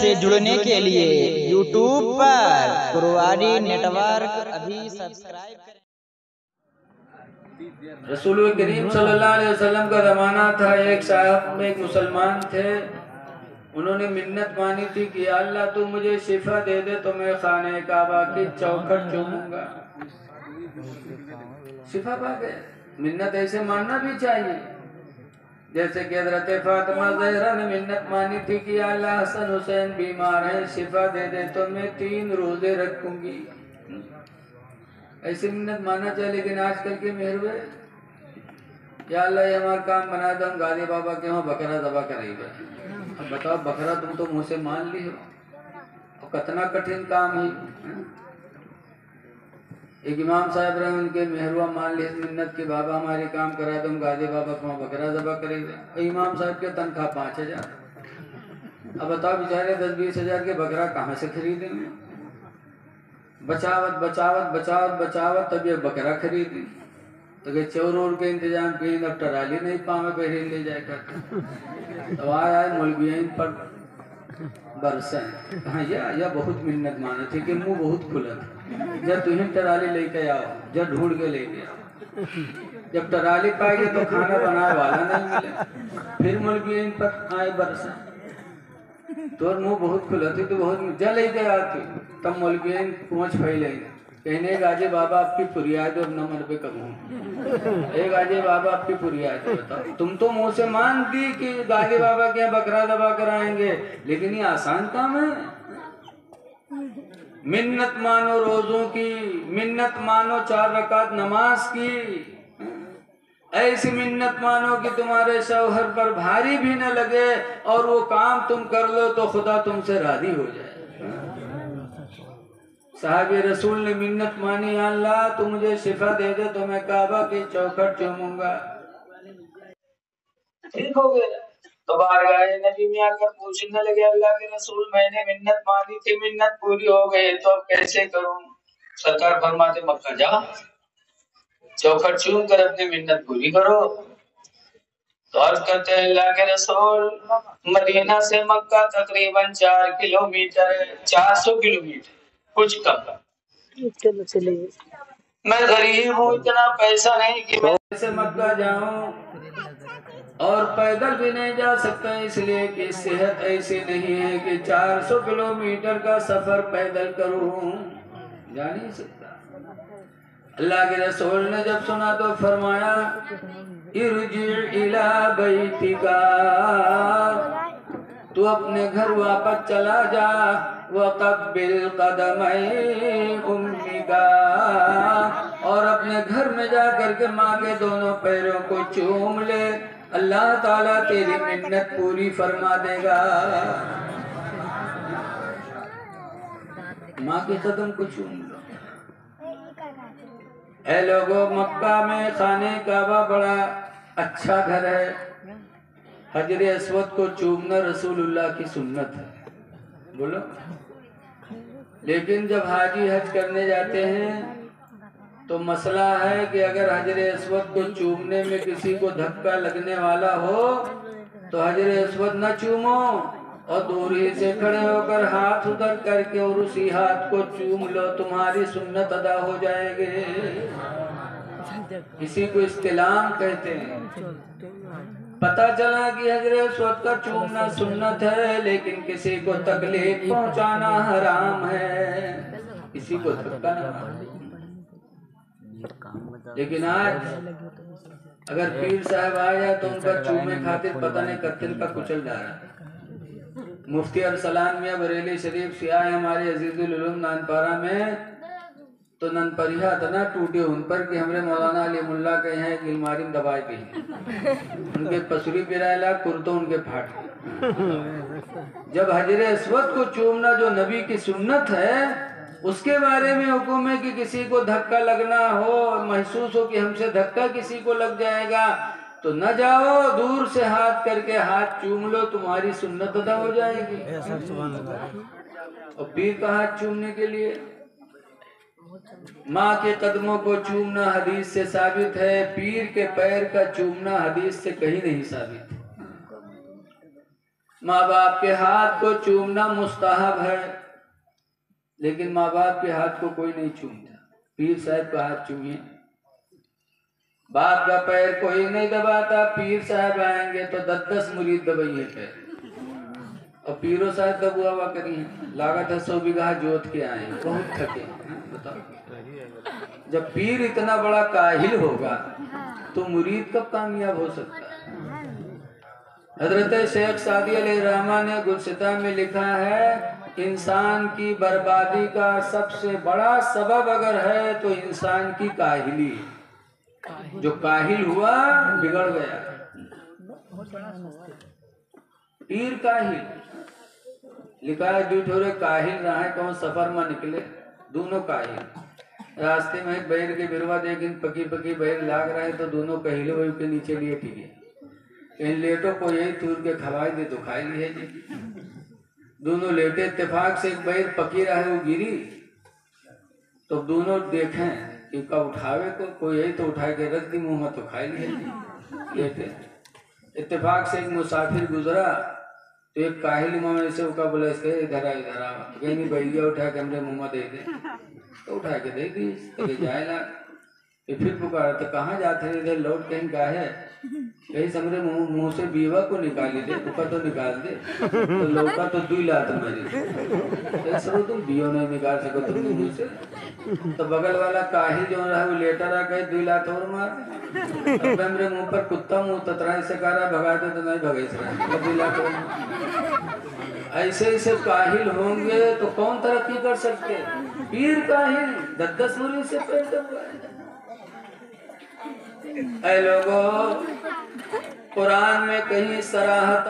से जुड़ने के लिए YouTube पर कुरवानी नेटवर्क अभी सब्सक्राइब करें। रसूल करीम सल्लल्लाहु अलैहि वसल्लम का ज़माना था। एक साहब एक मुसलमान थे, उन्होंने मिन्नत मानी थी कि अल्लाह तू मुझे शिफा दे दे तो मैं खाने काबा की चौखट चूमूंगा। शिफा पा गए। मिन्नत ऐसे मानना भी चाहिए, जैसे कि हज़रत फातिमा ज़हरा ने मिन्नत मानी थी कि अल्लाह हसन हुसैन बीमार है, शिफा दे दे तो मैं 3 रोजे रखूंगी। ऐसे मिन्नत मानना चाहिए। लेकिन आजकल के मेहरबे या अल्लाह ये हमारा काम बना दो, हम गाजी बाबा के वहाँ बकरा दबा करेंगे। अब बताओ, बकरा तुम तो मुँह से मान ली हो, और कितना कठिन काम है। एक इमाम साहब रहे, उनके मेहरुआ मान ली मिन्नत के बाबा हमारे काम करा दो, हम गाजी बाबा को वहाँ बकरा दबा करेंगे। और इमाम साहब के तनख्वाह 5,000। अब बताओ बेचारे 10-20 हजार के बकरा कहाँ से खरीदेंगे। बचावत बचावत बचावत बचावत तब ये बकरा खरीदी, तो के चोर और के इंतजाम किए, अब टराली नहीं पावे पहले ले जाए कर। तो आए मौलवियन पर बरसा कहा या बहुत मिन्नत माने थे कि मुंह बहुत खुला था। जब तुम्हें टराली लेके आओ, जब ढूंढ के लेके आओ, जब टराली पाएंगे तो खाना बनाने वाला नहीं मिले। फिर मौलवियन पर आए बरसा, तो मुंह बहुत खुला थी तो बहुत जल लेके आती। तब मौलवियन पहुंच फैले, कहने गाजे बाबा आपकी फरियाद और न मन पे करूँ। एक गाजे बाबा आपकी फरियाद बताओ। तुम तो मुंह से मान दी कि गाजे बाबा के यहाँ बकरा दबा कराएंगे, लेकिन ये आसान काम है। मिन्नत मानो रोजों की, मिन्नत मानो 4 रकात नमाज की, ऐसी मिन्नत मानो कि तुम्हारे शौहर पर भारी भी न लगे, और वो काम तुम कर लो तो खुदा तुमसे राजी हो जाए। साहिब रसूल ने मिन्नत मानी, अल्लाह तू मुझे शिफा दे दे तो मैं काबा की चौखट चूमूंगा। ठीक हो गया। तो बारगाह नबी में आकर पूछने लगे, अल्लाह के रसूल मैंने मिन्नत मानी थी, मिन्नत पूरी हो गई, तो अब कैसे करूं? सरकार फरमाते मक्का जा, चौखट चूम कर अपनी मिन्नत पूरी करो। तो अर्ज करते हैं अल्लाह के रसूल, मदीना से मक्का तकरीबन 4 किलोमीटर है, 400 किलोमीटर कुछ कम। चलो चलिए, मैं गरीब हूँ, इतना पैसा नहीं कि मैं से मक्का जाऊं, और पैदल भी नहीं जा सकता, इसलिए कि सेहत ऐसी नहीं है कि 400 किलोमीटर का सफर पैदल करूं, जा नहीं सकता। अल्लाह के रसूल ने जब सुना तो फरमाया, इरजी इला बैतिका, तू अपने घर वापस चला जा, वक़ब्बिल क़दमै उम्मिका, और अपने घर में जा करके माँ के दोनों पैरों को चूम ले, अल्लाह ताला तेरी मिन्नत पूरी फरमा देगा। माँ के कदम को चूम लो। ऐ लोगों, मक्का में खाने काबा बड़ा अच्छा घर है। हजरे अस्वद को चूमना रसूलुल्लाह की सुन्नत है, बोलो। लेकिन जब हाजी हज करने जाते हैं तो मसला है कि अगर हजरे अस्वद को चूमने में किसी को धक्का लगने वाला हो तो हजरे अस्वद न चूमो, और दूर ही से खड़े होकर हाथ उधर करके और उसी हाथ को चूम लो, तुम्हारी सुन्नत अदा हो जाएगी। इसी को इस्तिलाम कहते हैं। पता चला कि हजरत अस्वद का चूमना सुन्नत है, लेकिन किसी को तकलीफ पहुंचाना हराम है, किसी को धक्का न। लेकिन आज अगर पीर साहब आ जाए तो उनका चूमे खातिर पता नहीं कत्ल का कुचल जा रहा है। मुफ्ती अरसलान मियां बरेली शरीफ से आए हमारे अजीजुल उलूम नानपारा में, तो ननपरिया इतना टूटे उन पर कि हमरे मौलाना अली मुल्ला के यहाँ एक अलमारी में दबाए गई, उनके पसुरी पिराला कुर्तो उनके फाट। जब हजरे अस्वद को चूमना जो नबी की सुन्नत है, उसके बारे में हुक्म है कि किसी को धक्का लगना हो, महसूस हो कि हमसे धक्का किसी को लग जाएगा, तो न जाओ, दूर से हाथ करके हाथ चूम लो, तुम्हारी सुन्नत अदा हो जाएगी। और पीर का हाथ चूमने के लिए माँ के कदमों को चूमना हदीस से साबित है, पीर के पैर का चूमना हदीस से कहीं नहीं साबित। माँ बाप के हाथ को चूमना मुस्ताहब है, लेकिन माँ बाप के हाथ को कोई नहीं चूमता। पीर साहब का हाथ चूमिए। बाप का पैर कोई नहीं दबाता, पीर साहब आएंगे तो 10-10 मुरीद दबाइए पैर। और पीरो साहब दबुआ हुआ करिए, लागत है 100 बीघा जोत के आए, बहुत थके। बताओ, जब पीर इतना बड़ा काहिल होगा तो मुरीद कब कामयाब हो सकता है? हजरत शेख सादी अलैहिर्रहमा ने गुलसिता में लिखा है, इंसान की बर्बादी का सबसे बड़ा सबब अगर है तो इंसान की काहिली। जो काहिल हुआ बिगड़ गया। पीर काहिल लिखा है, दूठोरे काहिल रहा कौन सफर में निकले, दोनों काहिल। रास्ते में एक बैर के बिरवा देखिन पकी पकी बैर लाग रहा है तो दोनों कहिले वही के नीचे लिए टिके। इन लेटो को यही तूर के खवाई दे तो खाई लिए जी। दोनों लेटे, इत्तेफाक से एक बैर पकी रहा है वो गिरी, तो दोनों देखें कि कब उठावे को, कोई यही तो उठा के रख दी मुंह में तो खाई लिए लेटे। इत्तेफाक से एक मुसाफिर गुजरा तो एक काहिल इमाम ऐसे उका बोला, इसके इधर आ कहीं नहीं बैठिया, उठा के हमने मुंह में दे दे, तो उठा के दे दी। जाए ला फिर पुकारा तो कहाँ जाते हैं, इधर लौट कहीं का है, कहीं समझे मुंह से बीवा को निकाली दे, उका तो निकाल दे, तो लौका तो 2 लात मेरी सरो तुम बीओ नहीं निकाल सको तुमने मुंह से। तो बगल वाला काहिल जो रहा वो लेटर आ गए 2 लात और मार। अब मेरे मुंह पर कुत्ता मुंह ततरा से कह रहा भगा दे तो नहीं भगे 2 लात और। ऐसे ऐसे काहिल होंगे तो कौन तरक्की कर सकते? पीर काहिल 10-10 मुरीद से पेट हुआ है। ऐ लोगों, कुरान में कहीं सराहत